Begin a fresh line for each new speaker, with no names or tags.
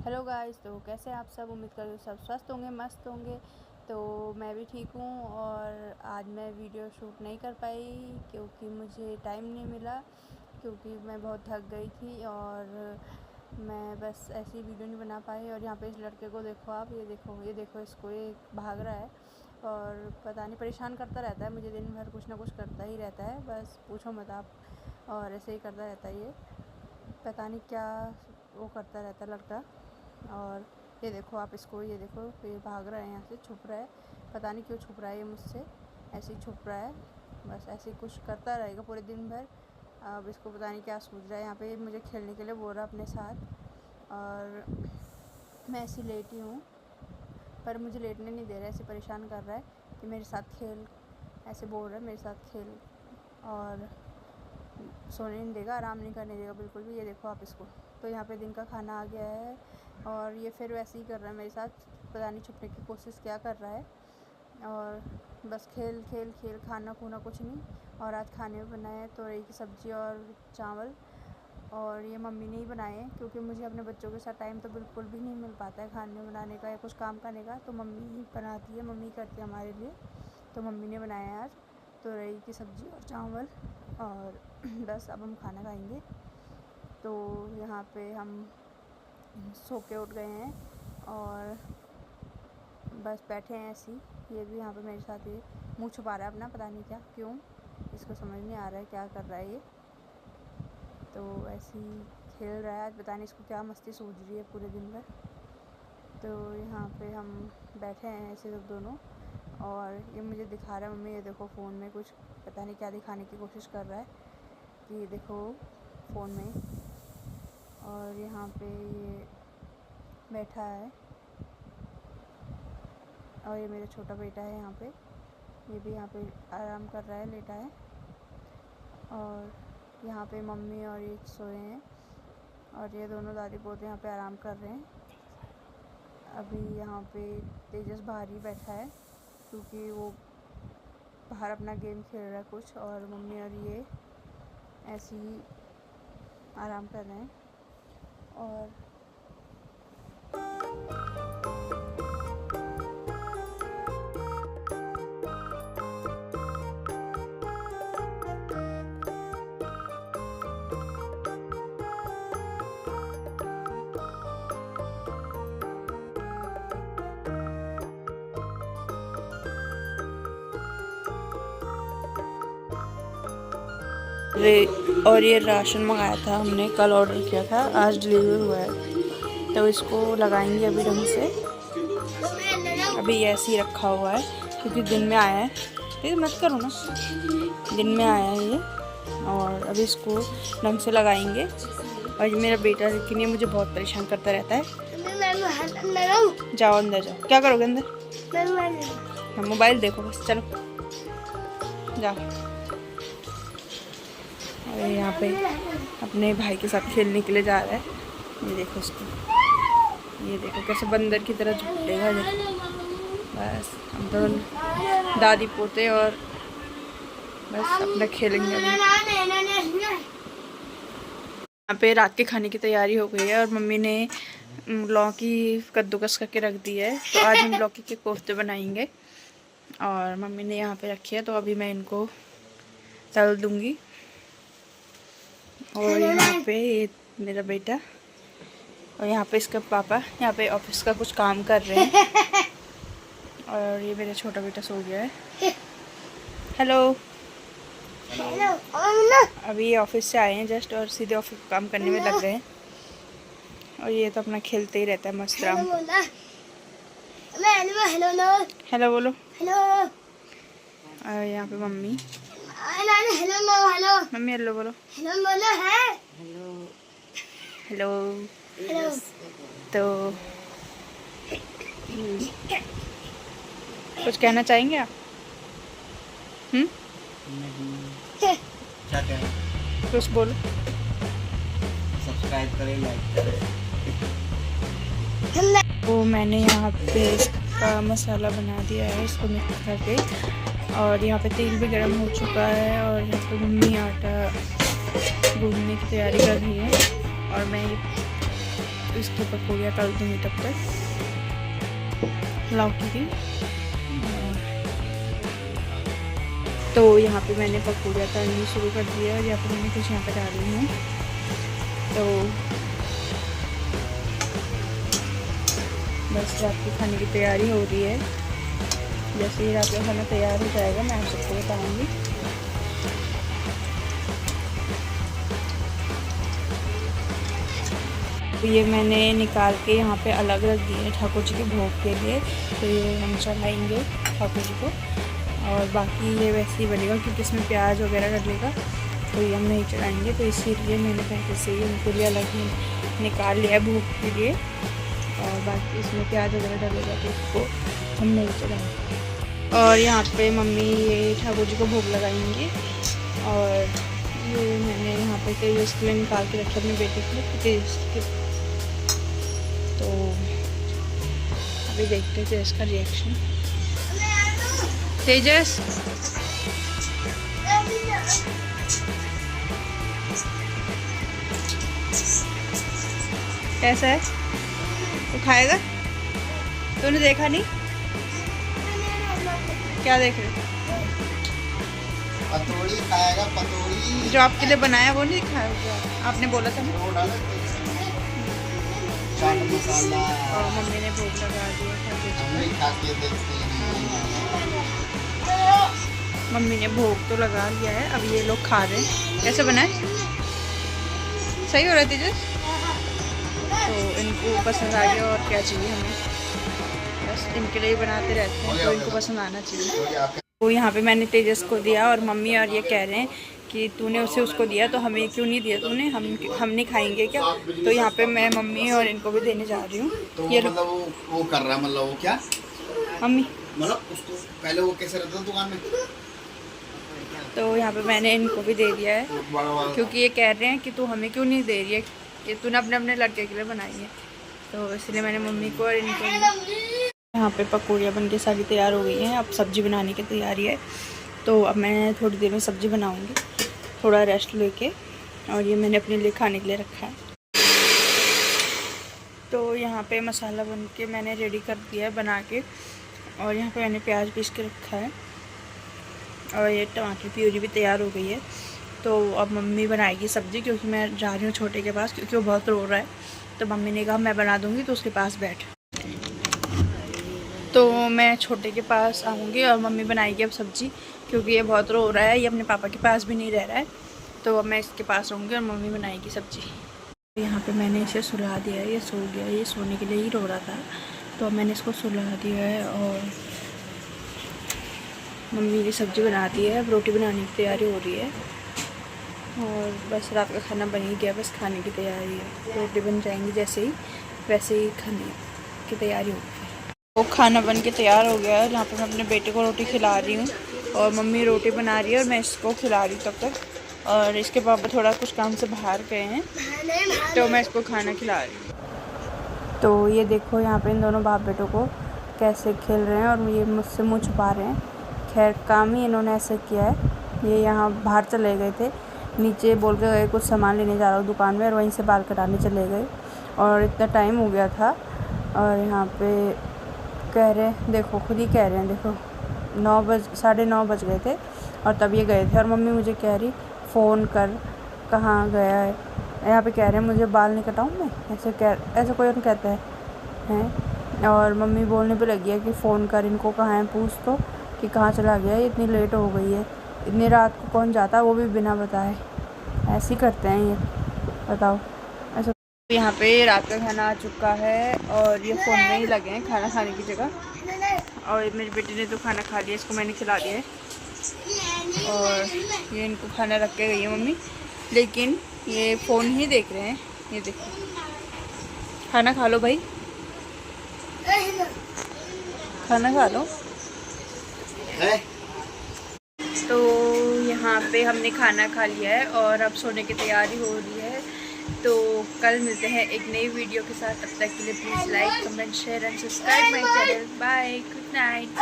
Hello guys, तो कैसे हैं आप सब। उम्मीद करती हूँ सब स्वस्थ होंगे, मस्त होंगे। तो मैं भी ठीक हूँ और आज मैं वीडियो शूट नहीं कर पाई क्योंकि मुझे टाइम नहीं मिला, क्योंकि मैं बहुत थक गई थी और मैं बस ऐसी वीडियो नहीं बना पाई। और यहाँ पे इस लड़के को देखो आप, ये देखो इसको, ये भाग रहा है और पता नहीं परेशान करता रहता है मुझे, दिन भर कुछ ना कुछ करता ही रहता है, बस पूछो मत आप। और ऐसे ही करता रहता है, ये पता नहीं क्या वो करता रहता है लड़का। और ये देखो आप इसको, ये देखो ये भाग रहा है, यहाँ से छुप रहा है, पता नहीं क्यों छुप रहा है ये मुझसे, ऐसे ही छुप रहा है, बस ऐसे ही कुछ करता रहेगा पूरे दिन भर। अब इसको पता नहीं क्या सूझ रहा है। यहाँ पे मुझे खेलने के लिए बोल रहा अपने साथ और मैं ऐसी लेटी हूँ, पर मुझे लेटने नहीं दे रहा है, ऐसे परेशान कर रहा है कि मेरे साथ खेल, ऐसे बोल रहा है मेरे साथ खेल, और सोने नहीं देगा, आराम नहीं करने देगा बिल्कुल भी। ये देखो आप इसको। तो यहाँ पे दिन का खाना आ गया है और ये फिर वैसे ही कर रहा है मेरे साथ, पता नहीं छुपने की कोशिश क्या कर रहा है, और बस खेल खेल खेल, खाना खूना कुछ नहीं। और आज खाने में बनाए हैं तोरई की सब्ज़ी और चावल, और ये मम्मी ने ही बनाए हैं क्योंकि मुझे अपने बच्चों के साथ टाइम तो बिल्कुल भी नहीं मिल पाता है खाने बनाने का या कुछ काम करने का, तो मम्मी ही बनाती है, मम्मी करती है हमारे लिए। तो मम्मी ने बनाया है आज तोरई की सब्ज़ी और चावल, और बस अब हम खाना खाएंगे। तो यहाँ पे हम सो के उठ गए हैं और बस बैठे हैं ऐसे ही। ये भी यहाँ पे मेरे साथ ये मुँह छुपा रहा है अपना, पता नहीं क्या क्यों, इसको समझ नहीं आ रहा है क्या कर रहा है ये। तो ऐसे ही खेल रहा है आज, पता नहीं इसको क्या मस्ती सूझ रही है पूरे दिन भर। तो यहाँ पे हम बैठे हैं ऐसे सब दोनों, और ये मुझे दिखा रहा है, मम्मी ये देखो फ़ोन में कुछ पता नहीं क्या दिखाने की कोशिश कर रहा है कि ये देखो फ़ोन में। और यहाँ पे ये बैठा है और ये मेरा छोटा बेटा है यहाँ पे, ये भी यहाँ पे आराम कर रहा है, लेटा है। और यहाँ पे मम्मी और ये सोए हैं और ये दोनों दादी पोते यहाँ पे आराम कर रहे हैं। अभी यहाँ पे तेजस बाहर ही बैठा है क्योंकि वो बाहर अपना गेम खेल रहा है कुछ, और मम्मी और ये ऐसे ही आराम कर रहे हैं। और ये राशन मंगाया था हमने, कल ऑर्डर किया था, आज डिलीवर हुआ है। तो इसको लगाएंगे अभी ढंग से, अभी ऐसे ही रखा हुआ है क्योंकि दिन में आया है। ठीक मत करो ना, दिन में आया है ये, और अभी इसको ढंग से लगाएंगे। और ये मेरा बेटा लेकिन ये मुझे बहुत परेशान करता रहता है। जाओ अंदर जाओ, क्या करोगे अंदर? मोबाइल देखो बस, चलो जाओ। और यहाँ पे अपने भाई के साथ खेलने के लिए जा रहा है, ये देखो उसको, ये देखो कैसे बंदर की तरह झूलेगा। बस हम दोनों दादी पोते और बस अपना खेलेंगे अभी। यहाँ पे रात के खाने की तैयारी हो गई है और मम्मी ने लौकी कद्दूकस करके रख दी है, तो आज हम लौकी के कोफ्ते बनाएंगे और मम्मी ने यहाँ पे रखी है, तो अभी मैं इनको तल दूँगी। और यहाँ पे ये मेरा बेटा और यहाँ पे इसका पापा यहाँ पे ऑफिस का कुछ काम कर रहे हैं, और ये मेरा छोटा बेटा सो गया है। हेलो, अभी ये ऑफिस से आए हैं जस्ट और सीधे ऑफिस काम करने में लग गए हैं, और ये तो अपना खेलते ही रहता है मस्त राम। हेलो बोलो। और यहाँ पे मम्मी, मम्मी हेलो बोलो। हेलो। तो कुछ कहना चाहेंगे आप? क्या कहना? कुछ बोलो। सब्सक्राइब करें, लाइक करें। तो मैंने यहाँ पे इसका मसाला बना दिया है, इसको मिक्स करके, और यहाँ पे तेल भी गर्म हो चुका है, और यहाँ पे मम्मी आटा गूंदने की तैयारी कर रही है, और मैं तो इसके पकौड़ियाँ तल दूँगी तब तक लौकी की। तो यहाँ पे मैंने पकौड़ियाँ तलनी शुरू कर दी है और यहाँ पे मैंने कुछ यहाँ पे डाली हूँ। तो बस रात के खाने की तैयारी हो रही है। जैसे ही रात का खाना तैयार हो जाएगा मैं आप सबको बताऊँगी। तो ये मैंने निकाल के यहाँ पे अलग रख दिए ठाकुर जी के भोग के लिए। तो ये हम चढ़ाएंगे ठाकुर जी को, और बाकी ये वैसे ही बनेगा क्योंकि इसमें प्याज वगैरह डलेगा, तो ये हम नहीं चढ़ाएंगे। तो इसीलिए मैंने पहले से ही उनके लिए अलग ही निकाल लिया भोग के लिए, और बाकी इसमें प्याज वगैरह डलेगा तो इसको हम नहीं चढ़ाएंगे। और यहाँ पे मम्मी ये ठाकुर जी को भोग लगाएंगी। और ये मैंने यहाँ पे तेजस के लिए निकाल के रखा अपने बेटे के लिए, तेजस के। तो अभी देखते हैं तेजस का रिएक्शन। तेजस कैसा है? तो खाएगा? तूने देखा नहीं? क्या देख रहे?
पतोड़ी खाएगा, पतोड़ी
जो आपके लिए बनाया वो नहीं खाया? आपने बोला था ना।
चाट मसाला
और मम्मी ने भोग लगा दिया था।
खा के देखते हैं।
मम्मी ने भोग तो लगा लिया है, अब ये लोग खा रहे हैं। कैसे बनाए? सही हो रहा है तेजस? तो इनको पसंद आ गया, और क्या चाहिए हमें? बस इनके लिए बनाते रहते हैं, तो इनको पसंद आना चाहिए। तो यहाँ पे मैंने तेजस को दिया, और मम्मी और ये कह रहे हैं कि तूने उसे उसको दिया तो हमें क्यों नहीं दिया तूने, हम नहीं खाएंगे क्या? तो यहाँ पे मैं मम्मी और इनको भी देने जा रही हूँ।
तो
ये
मतलब वो कर रहा, मतलब वो क्या
मम्मी,
मतलब उसको पहले वो कैसे रहता था दुकान में।
तो यहाँ पे मैंने इनको भी दे दिया है, क्योंकि ये कह रहे हैं कि तू हमें क्यों नहीं दे रही है, कि तूने अपने लड़के के लिए बनाई है। तो इसलिए मैंने मम्मी को और इनको। यहाँ पे पकौड़ियाँ बन के सारी तैयार हो गई हैं, अब सब्ज़ी बनाने की तैयारी है। तो अब मैं थोड़ी देर में सब्ज़ी बनाऊँगी, थोड़ा रेस्ट लेके। और ये मैंने अपने लिए खाने के लिए रखा है। तो यहाँ पे मसाला बन के मैंने रेडी कर दिया है बना के, और यहाँ पे मैंने प्याज पीस के रखा है, और ये टमाटर प्यूरी भी तैयार हो गई है। तो अब मम्मी बनाएगी सब्ज़ी, क्योंकि मैं जा रही हूँ छोटे के पास, क्योंकि वो बहुत रो रहा है। तो मम्मी ने कहा मैं बना दूँगी, तो उसके पास बैठ। तो मैं छोटे के पास आऊँगी और मम्मी बनाएगी अब सब्ज़ी, क्योंकि ये बहुत रो रहा है, ये अपने पापा के पास भी नहीं रह रहा है। तो अब मैं इसके पास रहूँगी और मम्मी बनाएगी सब्ज़ी। यहाँ पे मैंने इसे सुला दिया है, ये सो गया, ये सोने के लिए ही रो रहा था। तो अब मैंने इसको सुला दिया है, और मम्मी ने सब्ज़ी बना दी है। अब रोटी बनाने की तैयारी हो रही है, और बस रात का खाना बन ही गया, बस खाने की तैयारी है। रोटी बन जाएंगी जैसे ही, वैसे ही खाने की तैयारी होगी। वो खाना बन के तैयार हो गया है, जहाँ पे मैं अपने बेटे को रोटी खिला रही हूँ, और मम्मी रोटी बना रही है और मैं इसको खिला रही हूँ तब तक। और इसके पापा थोड़ा कुछ काम से बाहर गए हैं, तो मैं इसको खाना खिला रही हूँ। तो ये देखो यहाँ पे इन दोनों बाप बेटों को कैसे खेल रहे हैं, और ये मुझसे मुँह छुपा रहे हैं। खैर काम ही इन्होंने ऐसे किया है। ये यहाँ बाहर चले गए थे, नीचे बोल के गए कुछ सामान लेने जा रहा हूँ दुकान में, और वहीं से बाल कटाने चले गए, और इतना टाइम हो गया था। और यहाँ पे कह रहे हैं, देखो खुद ही कह रहे हैं, देखो 9:30 बज गए थे और तब ये गए थे। और मम्मी मुझे कह रही फ़ोन कर, कहाँ गया है। यहाँ पे कह रहे हैं मुझे बाल नहीं कटाऊँ मैं, ऐसे कोई और कहता है। और मम्मी बोलने पे लगी है कि फ़ोन कर, इनको कहाँ है पूछ तो, कि कहाँ चला गया है, इतनी लेट हो गई है। इतनी रात को कौन जाता है, वो भी बिना बताए। ऐसे ही करते हैं ये, बताओ ऐसा। यहाँ पे रात का खाना आ चुका है, और ये फ़ोन में ही लगे हैं खाना खाने की जगह। और मेरी बेटी ने तो खाना खा लिया, इसको मैंने खिला दिया है। और ये इनको खाना रख के गई है मम्मी, लेकिन ये फ़ोन ही देख रहे हैं। ये देखो, खाना खा लो भाई, खाना खा लो। तो यहाँ पे हमने खाना खा लिया है, और अब सोने की तैयारी हो रही है। तो कल मिलते हैं एक नई वीडियो के साथ। तब तक के लिए please like, comment, share and subscribe my channel. Bye, good night.